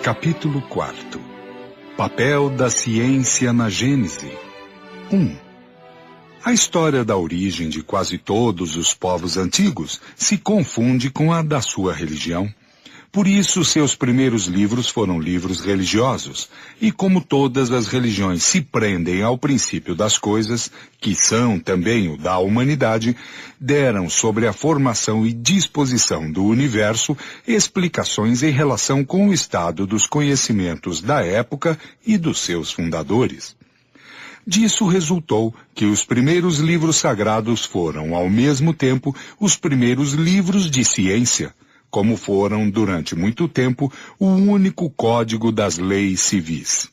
Capítulo 4. Papel da ciência na Gênese. 1. A história da origem de quase todos os povos antigos se confunde com a da sua religião. Por isso, seus primeiros livros foram livros religiosos, e como todas as religiões se prendem ao princípio das coisas, que são também o da humanidade, deram sobre a formação e disposição do universo explicações em relação com o estado dos conhecimentos da época e dos seus fundadores. Disso resultou que os primeiros livros sagrados foram, ao mesmo tempo, os primeiros livros de ciência, como foram, durante muito tempo, o único código das leis civis.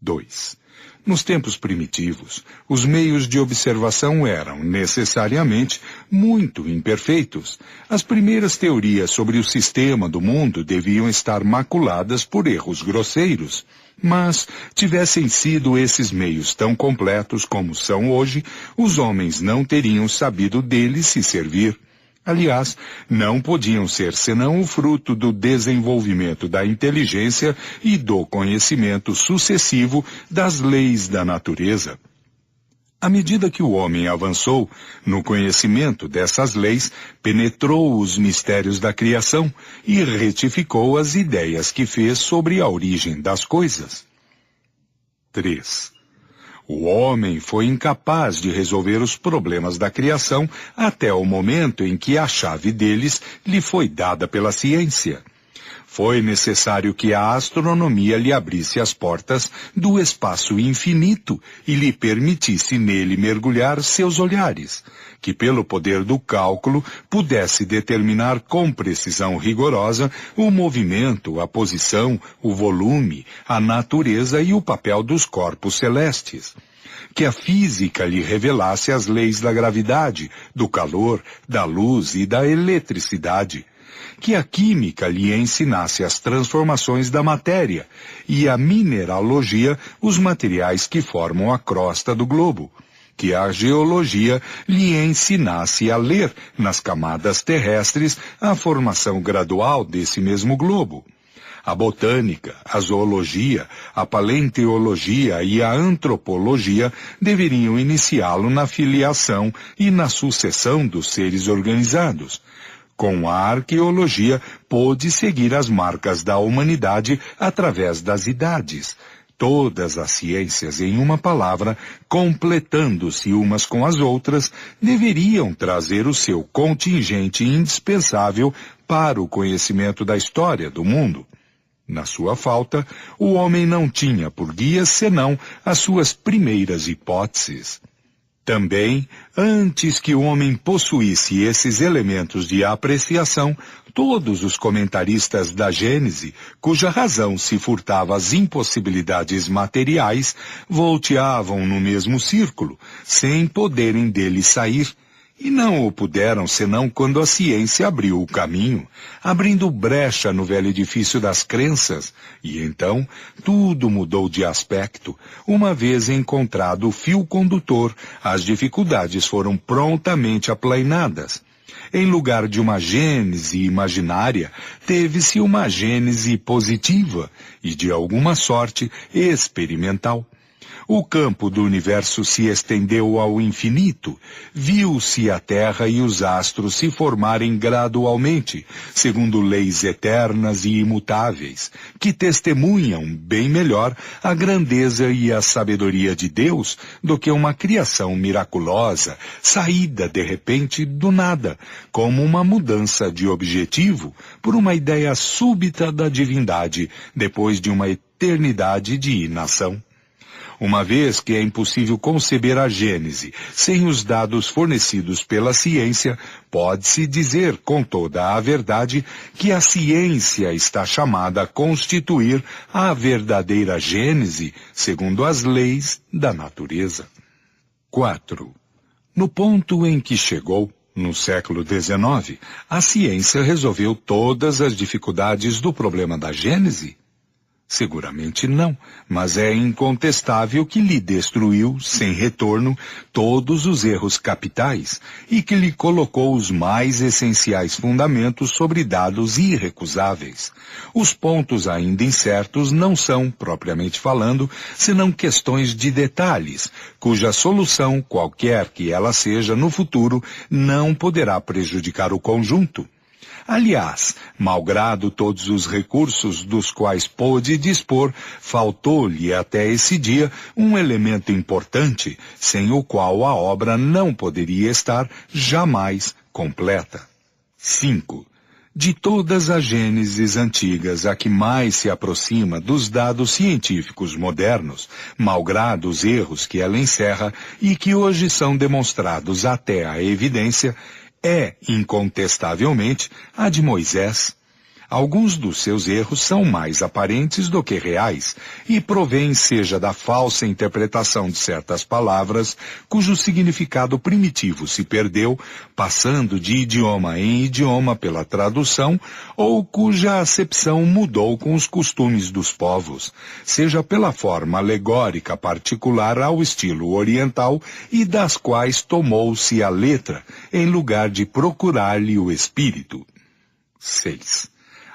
2. Nos tempos primitivos, os meios de observação eram, necessariamente, muito imperfeitos. As primeiras teorias sobre o sistema do mundo deviam estar maculadas por erros grosseiros. Mas, tivessem sido esses meios tão completos como são hoje, os homens não teriam sabido deles se servir. Aliás, não podiam ser senão o fruto do desenvolvimento da inteligência e do conhecimento sucessivo das leis da natureza. À medida que o homem avançou no conhecimento dessas leis, penetrou os mistérios da criação e retificou as ideias que fez sobre a origem das coisas. 3. O homem foi incapaz de resolver os problemas da criação até o momento em que a chave deles lhe foi dada pela ciência. Foi necessário que a astronomia lhe abrisse as portas do espaço infinito e lhe permitisse nele mergulhar seus olhares, que pelo poder do cálculo pudesse determinar com precisão rigorosa o movimento, a posição, o volume, a natureza e o papel dos corpos celestes. Que a física lhe revelasse as leis da gravidade, do calor, da luz e da eletricidade. Que a química lhe ensinasse as transformações da matéria e a mineralogia os materiais que formam a crosta do globo. Que a geologia lhe ensinasse a ler nas camadas terrestres a formação gradual desse mesmo globo. A botânica, a zoologia, a paleontologia e a antropologia deveriam iniciá-lo na filiação e na sucessão dos seres organizados. Com a arqueologia, pôde seguir as marcas da humanidade através das idades. Todas as ciências, em uma palavra, completando-se umas com as outras, deveriam trazer o seu contingente indispensável para o conhecimento da história do mundo. Na sua falta, o homem não tinha por guia senão as suas primeiras hipóteses. Também, antes que o homem possuísse esses elementos de apreciação, todos os comentaristas da Gênese, cuja razão se furtava às impossibilidades materiais, volteavam no mesmo círculo, sem poderem dele sair, e não o puderam senão quando a ciência abriu o caminho, abrindo brecha no velho edifício das crenças, e então tudo mudou de aspecto. Uma vez encontrado o fio condutor, as dificuldades foram prontamente aplainadas. Em lugar de uma gênese imaginária, teve-se uma gênese positiva e, de alguma sorte, experimental. O campo do universo se estendeu ao infinito. Viu-se a Terra e os astros se formarem gradualmente, segundo leis eternas e imutáveis, que testemunham bem melhor a grandeza e a sabedoria de Deus do que uma criação miraculosa, saída de repente do nada, como uma mudança de objetivo por uma ideia súbita da divindade, depois de uma eternidade de inação. Uma vez que é impossível conceber a Gênese sem os dados fornecidos pela ciência, pode-se dizer com toda a verdade que a ciência está chamada a constituir a verdadeira Gênese segundo as leis da natureza. 4. No ponto em que chegou, no século XIX, a ciência resolveu todas as dificuldades do problema da Gênese? Seguramente não, mas é incontestável que lhe destruiu, sem retorno, todos os erros capitais e que lhe colocou os mais essenciais fundamentos sobre dados irrecusáveis. Os pontos ainda incertos não são, propriamente falando, senão questões de detalhes, cuja solução, qualquer que ela seja no futuro, não poderá prejudicar o conjunto. Aliás, malgrado todos os recursos dos quais pôde dispor, faltou-lhe até esse dia um elemento importante, sem o qual a obra não poderia estar jamais completa. 5. De todas as gêneses antigas, a que mais se aproxima dos dados científicos modernos, malgrado os erros que ela encerra e que hoje são demonstrados até à evidência, é, incontestavelmente, a de Moisés. Alguns dos seus erros são mais aparentes do que reais e provêm seja da falsa interpretação de certas palavras, cujo significado primitivo se perdeu, passando de idioma em idioma pela tradução, ou cuja acepção mudou com os costumes dos povos, seja pela forma alegórica particular ao estilo oriental e das quais tomou-se a letra, em lugar de procurar-lhe o espírito. 6.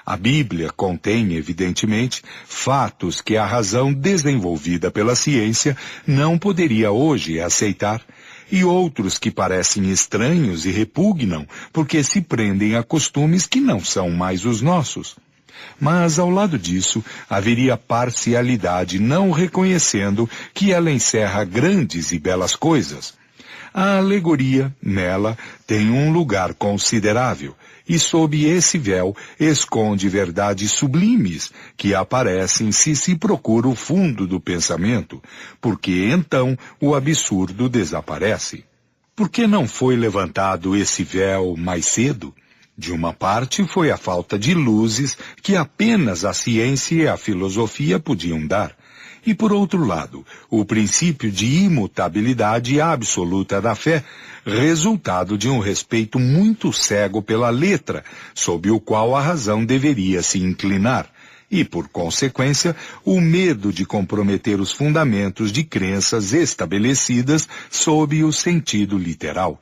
A Bíblia contém, evidentemente, fatos que a razão desenvolvida pela ciência não poderia hoje aceitar, e outros que parecem estranhos e repugnam, porque se prendem a costumes que não são mais os nossos. Mas, ao lado disso, haveria parcialidade não reconhecendo que ela encerra grandes e belas coisas. A alegoria, nela, tem um lugar considerável, e sob esse véu esconde verdades sublimes que aparecem se procura o fundo do pensamento, porque então o absurdo desaparece. Por que não foi levantado esse véu mais cedo? De uma parte foi a falta de luzes que apenas a ciência e a filosofia podiam dar. E por outro lado, o princípio de imutabilidade absoluta da fé, resultado de um respeito muito cego pela letra, sob o qual a razão deveria se inclinar, e, por consequência, o medo de comprometer os fundamentos de crenças estabelecidas sob o sentido literal.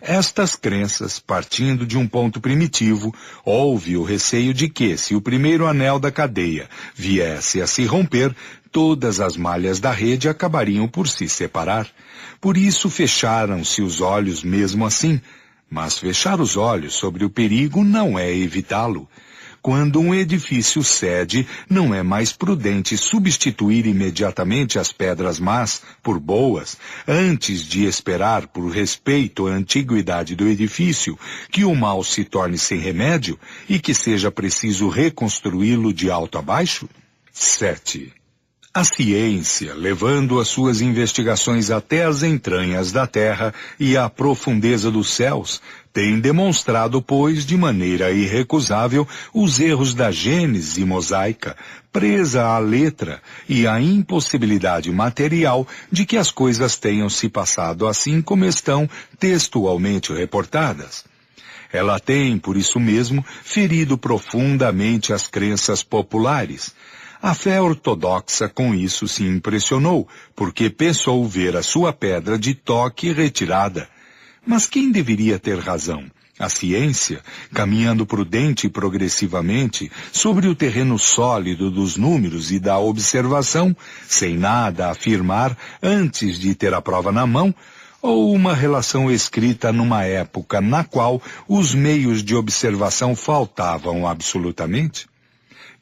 Estas crenças, partindo de um ponto primitivo, houve o receio de que, se o primeiro anel da cadeia viesse a se romper, todas as malhas da rede acabariam por se separar. Por isso fecharam-se os olhos mesmo assim. Mas fechar os olhos sobre o perigo não é evitá-lo. Quando um edifício cede, não é mais prudente substituir imediatamente as pedras más por boas, antes de esperar, por respeito à antiguidade do edifício, que o mal se torne sem remédio e que seja preciso reconstruí-lo de alto a baixo? 7. A ciência, levando as suas investigações até as entranhas da terra e à profundeza dos céus, tem demonstrado, pois, de maneira irrecusável, os erros da gênese mosaica, presa à letra, e a impossibilidade material de que as coisas tenham se passado assim como estão textualmente reportadas. Ela tem, por isso mesmo, ferido profundamente as crenças populares. A fé ortodoxa com isso se impressionou, porque pensou ver a sua pedra de toque retirada. Mas quem deveria ter razão? A ciência, caminhando prudente e progressivamente sobre o terreno sólido dos números e da observação, sem nada afirmar antes de ter a prova na mão, ou uma relação escrita numa época na qual os meios de observação faltavam absolutamente?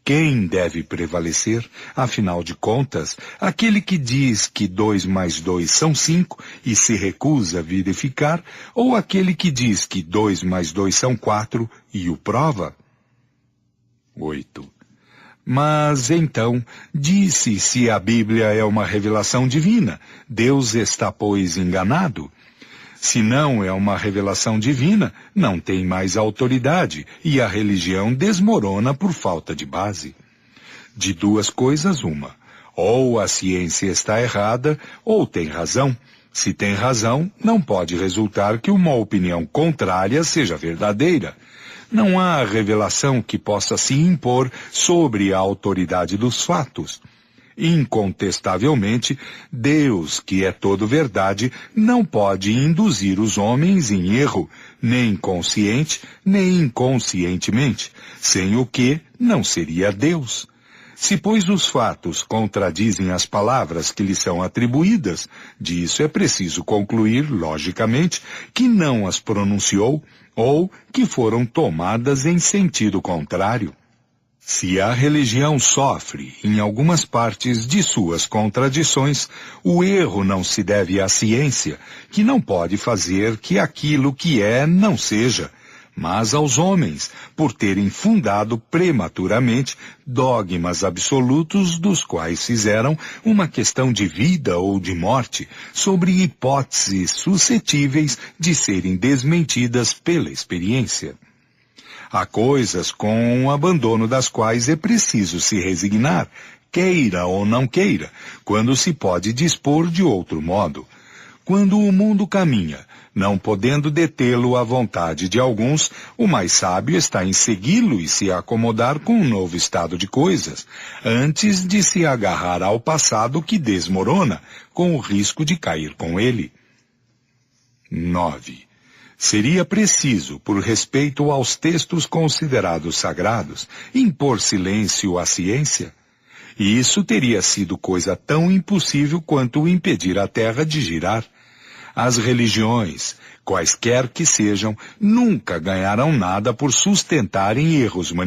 Quem deve prevalecer? Afinal de contas, aquele que diz que 2 mais 2 são 5 e se recusa a verificar, ou aquele que diz que 2 mais 2 são 4 e o prova? 8. Mas então, disse se a Bíblia é uma revelação divina, Deus está, pois, enganado? Se não é uma revelação divina, não tem mais autoridade e a religião desmorona por falta de base. De duas coisas uma, ou a ciência está errada ou tem razão, Se tem razão, não pode resultar que uma opinião contrária seja verdadeira. Não há revelação que possa se impor sobre a autoridade dos fatos. Incontestavelmente, Deus, que é todo verdade, não pode induzir os homens em erro, nem consciente, nem inconscientemente, sem o que não seria Deus. Se, pois, os fatos contradizem as palavras que lhes são atribuídas, disso é preciso concluir, logicamente, que não as pronunciou ou que foram tomadas em sentido contrário. Se a religião sofre, em algumas partes, de suas contradições, o erro não se deve à ciência, que não pode fazer que aquilo que é não seja, mas aos homens, por terem fundado prematuramente dogmas absolutos dos quais fizeram uma questão de vida ou de morte, sobre hipóteses suscetíveis de serem desmentidas pela experiência. Há coisas com o abandono das quais é preciso se resignar, queira ou não queira, quando se pode dispor de outro modo. Quando o mundo caminha, não podendo detê-lo à vontade de alguns, o mais sábio está em segui-lo e se acomodar com um novo estado de coisas, antes de se agarrar ao passado que desmorona, com o risco de cair com ele. 9. Seria preciso, por respeito aos textos considerados sagrados, impor silêncio à ciência? E isso teria sido coisa tão impossível quanto impedir a Terra de girar. As religiões, quaisquer que sejam, nunca ganharão nada por sustentarem erros manifestos.